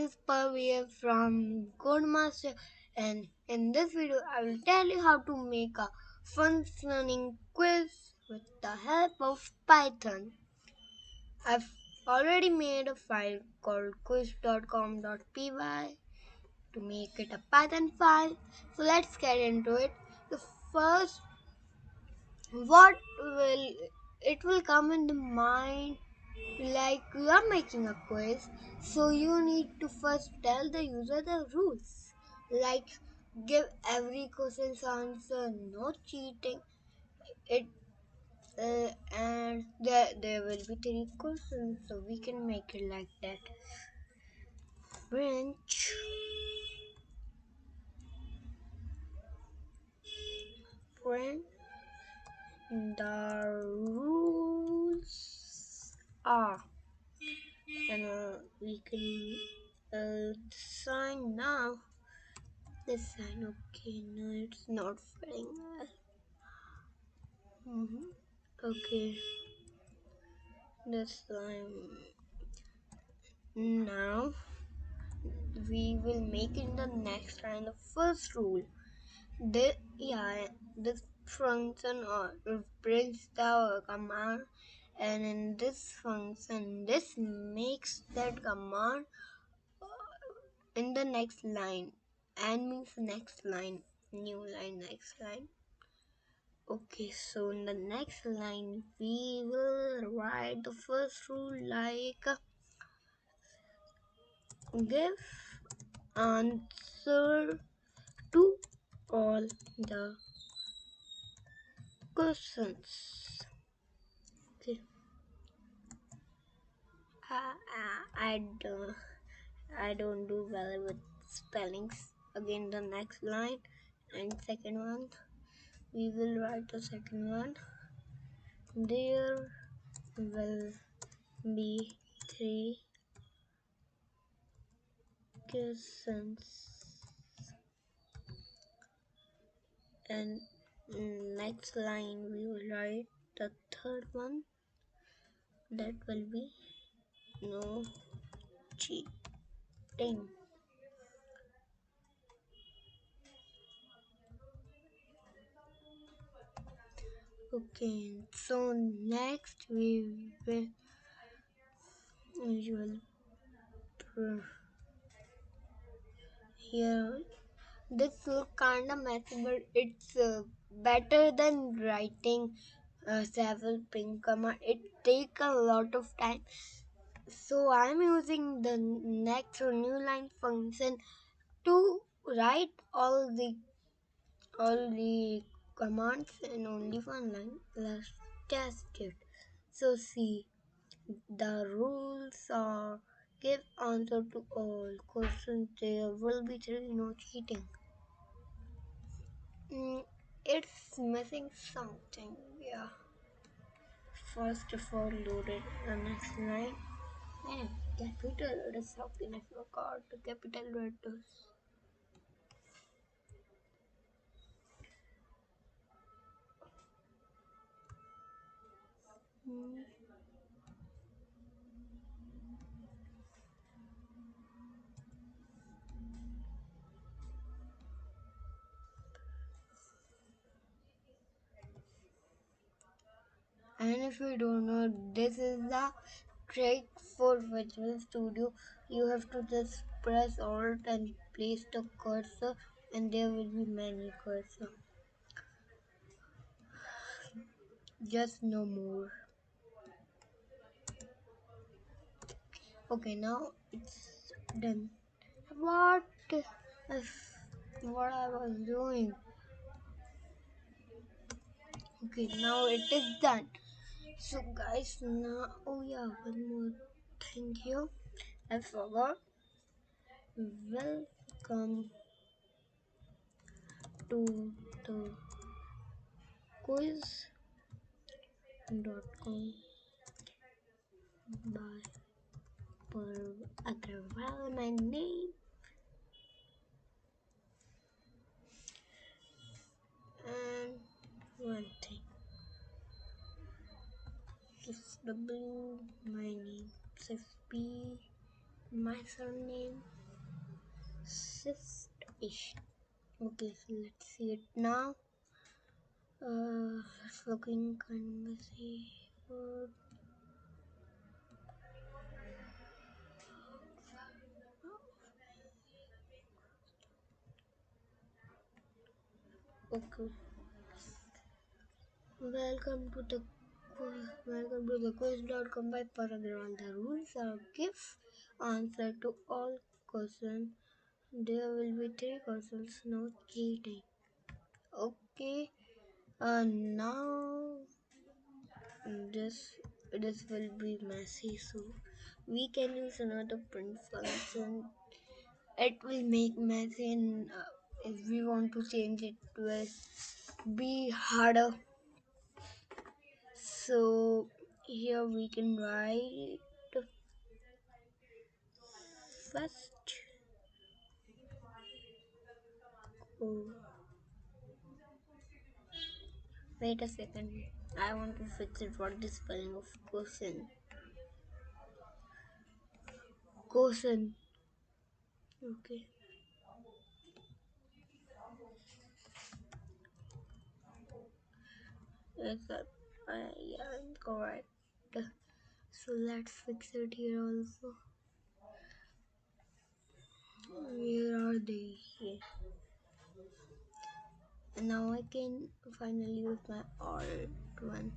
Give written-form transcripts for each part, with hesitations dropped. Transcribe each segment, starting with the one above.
is Parveer from Codemaster, and in this video I will tell you how to make a functioning quiz with the help of Python. I've already made a file called quiz.com.py to make it a Python file. So let's get into it. The first, what will it will come in the mind like you are making a quiz, so you need to first tell the user the rules. Like, give every question's answer, no cheating. It and there will be three questions, so we can make it like that. Branch, print the rules are, and we can sign now. This sign, okay, no, it's not fitting well. Okay, this time now we will make in the next line the first rule. This function or prints the command, and in this function, this makes that command in the next line. And means next line, new line, next line. Okay, so in the next line, we will write the first rule like give answer to all the questions. Okay, I don't, I don't do well with spellings. Again, the next line and second one, we will write the second one. There will be three questions, and next line we will write the third one, that will be no cheating. Okay, so next we will here. This look kinda messy, but it's better than writing several pin command. It take a lot of time. So I'm using the next new line function to write all the commands in only one line. Let's test it. So see, the rules are give answer to all questions. There will be three, no cheating. It's missing something. Yeah. First of all, loaded the next line. And capital letters. How can I forgot the capital letters? Hmm. And if you don't know, this is the trick for Visual Studio. You have to just press Alt and place the cursor, and there will be many cursor. Just no more. Okay, now it's done. What if what I was doing? Okay, now it is done. So guys, now oh yeah, one more thing here. I forgot. Welcome to the quiz.com by Agrawal, my name, and one thing. It's W, my name. It's P, my surname. Shift-ish. Okay, so let's see it now. Fucking conversation. Okay. Welcome to the quiz.com by Paragram. The rules are give answer to all questions. There will be three questions, no cheating. Okay. Now this this will be messy, so we can use another print function. It will make messy, and if we want to change it, it will be harder. So here we can write first. Oh, wait a second. I want to fix it. What is spelling of question? Question. Okay. Yes, sir. Yeah, I'm correct. So let's fix it here also. Where are they? Here. And now I can finally use my alt one.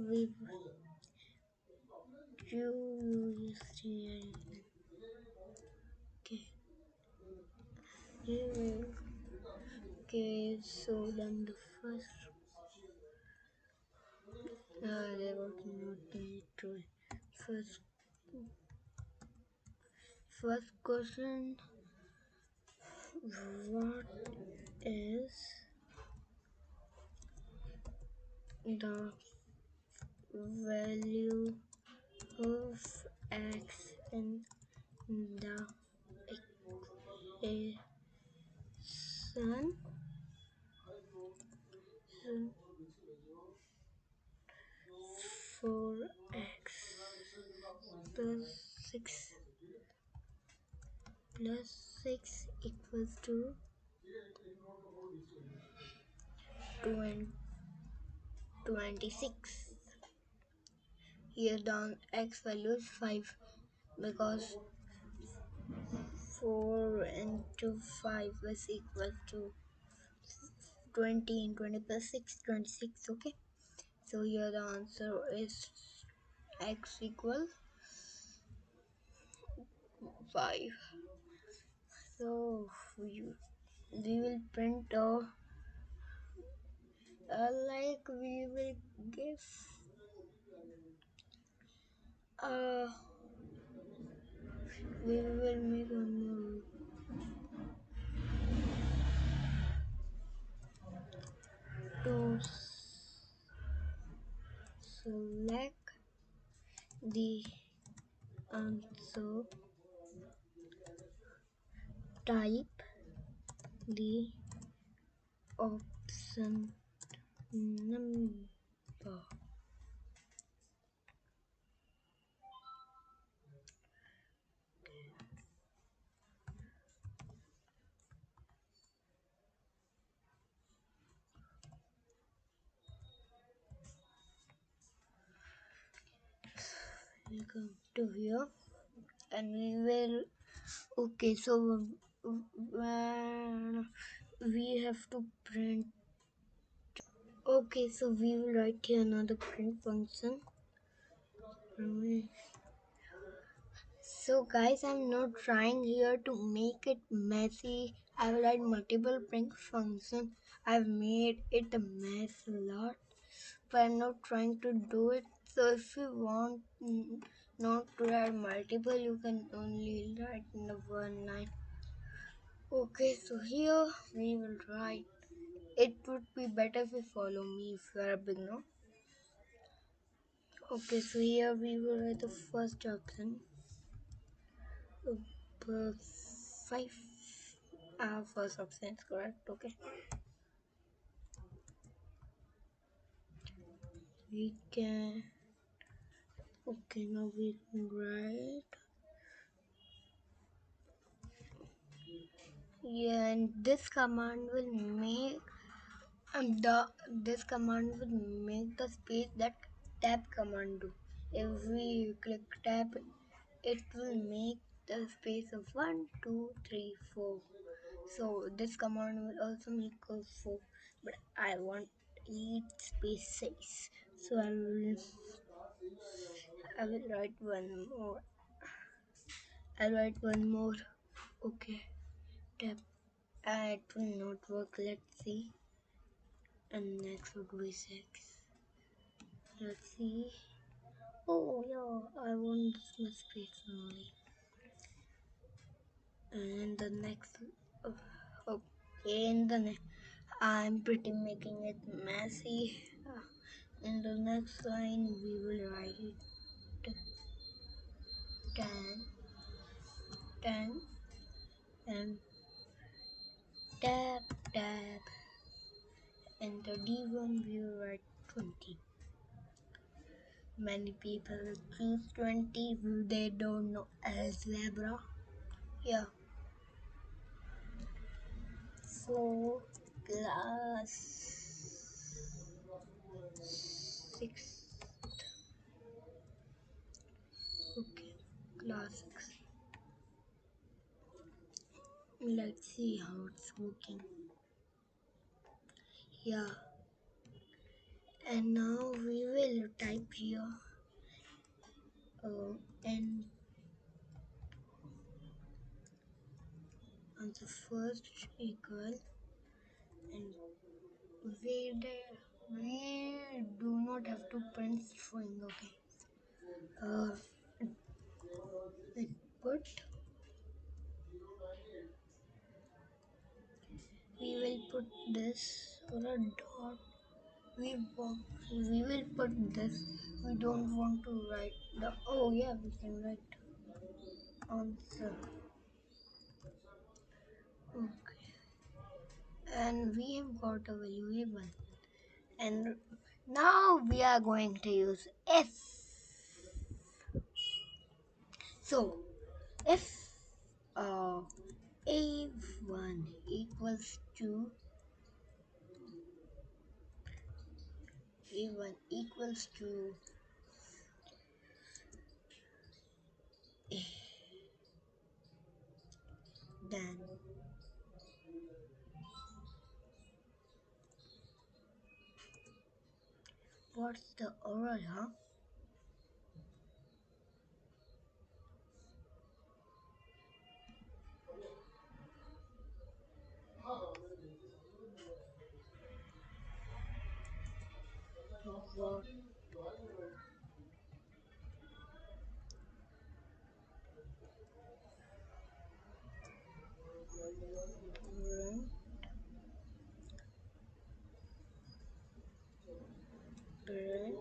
We do use steering. Okay. Here. Okay. So then the first. They were not true. First, first question. What is the value of x in the equation 4x plus 6 plus 6 equals to 26. Here down x value is 5 because 4 into 5 is equal to 20, and 20 plus 6, 26. Okay, so here the answer is x equal 5. So we will print like we will give uh we will make one more to select the answer, type the option number. Welcome to here, and we will. Okay, so we have to print. Okay, so we will write here another print function. So guys, I'm not trying here to make it messy. I will write multiple print function. I've made it a mess a lot, but I'm not trying to do it. So if you want not to write multiple, you can only write in the one line. Okay, so here we will write. It would be better if you follow me if you are a beginner. Okay, so here we will write the first option. 5 First option is correct. Okay. We can. Okay, now we can write. Yeah, and this command will make the this command will make the space that tab command do. If we click tab, it will make the space of 1, 2, 3, 4. So this command will also make a 4, but I want each space 6. So I will write one more. I'll write one more. Okay, tab. It will not work. Let's see. And next would be 6. Let's see. Oh yeah, I want this much space only. And the next, oh, okay, in the next, I'm pretty making it messy. In the next line, we will write 10, 10, and tab, tab. And the D1, we will write 20. Many people choose 20, they don't know algebra. Yeah. So, class 6. Okay, class 6. Let's see how it's working. Yeah, and now we will type here and on the first equal, and we do not have to print string. Okay, uh, input, we will put this or a dot. We will put this. We don't want to write the. Oh yeah, we can write answer. Okay, and we have got a value a1. And now we are going to use if. So if a1 equals to a1 equals to a, then what's the oral, huh? What? Print, print,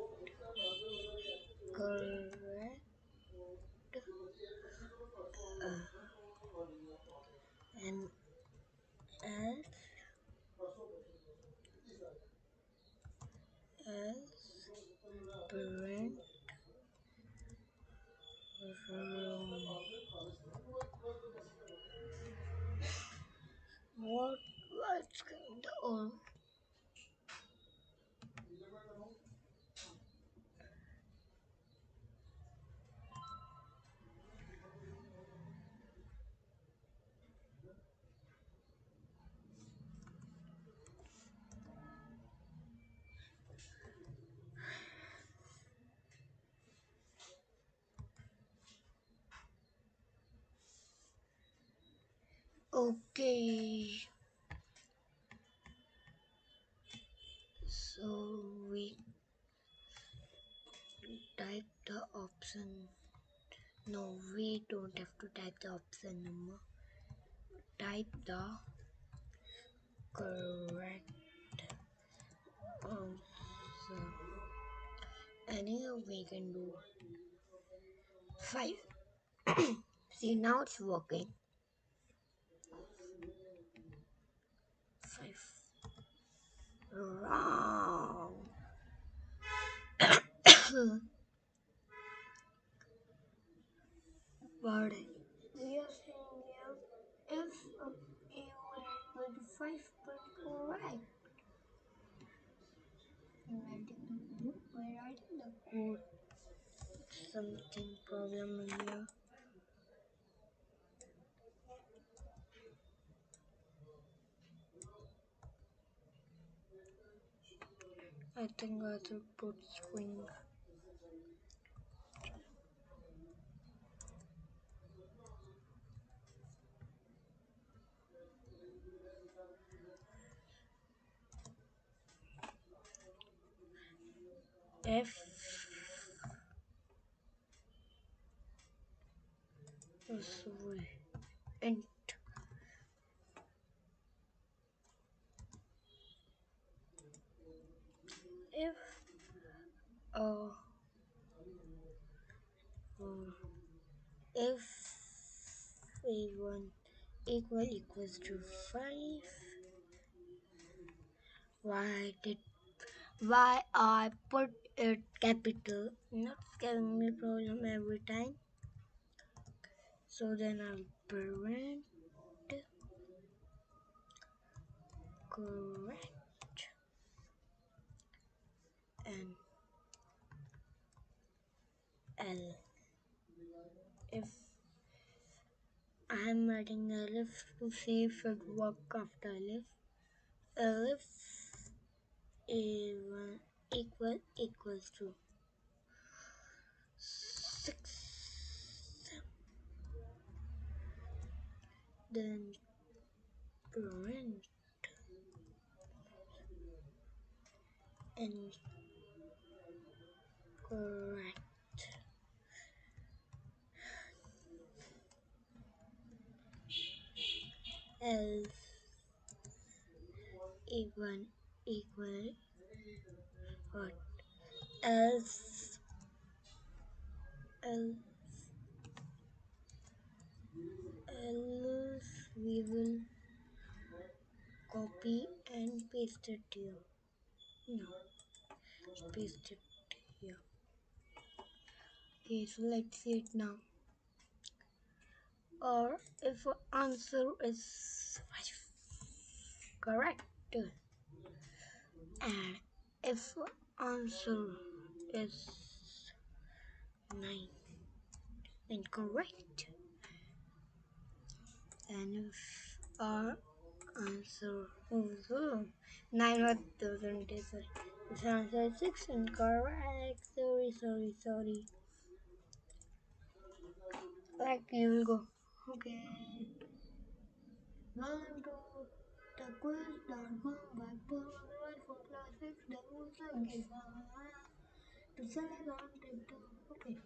correct, and else, print wrong. What's going on? Okay, so we type the option. No, we don't have to type the option number. Type the correct answer. Anyhow, we can do 5. See, now it's working. 5, but correct. We're writing the code. Something problem in here. I think I should put string. F oh, sorry. Int if uh, uh if a1 equals to 5, why I put it capital, not giving me problem every time. So then I'll print correct and L. If I'm writing Elif to see if it work after Elif, Elif A1 equals to 6, then print and correct else A1 equal what else else else we will copy and paste it here. No, paste it here. Okay, so let's see it now. Or if answer is 5, correct, and if answer is 9, incorrect, and if our answer is 9 what doesn't is if answer is 6, incorrect. Sorry. Like you will go. Okay. Welcome to the quiz.com by Polaroid for class 6. The rules are given to select on TikTok. Okay.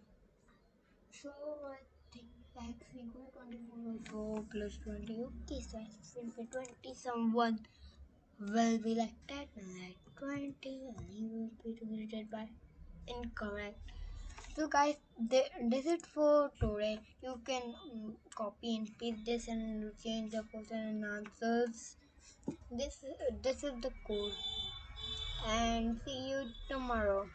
So I think x equal 24 by 4 plus 20. Okay, so x will be 20. Someone will be like that, like 20, and he will be divided by incorrect. So guys, this is for today. You can copy and paste this and change the question and answers. This is the code, and see you tomorrow.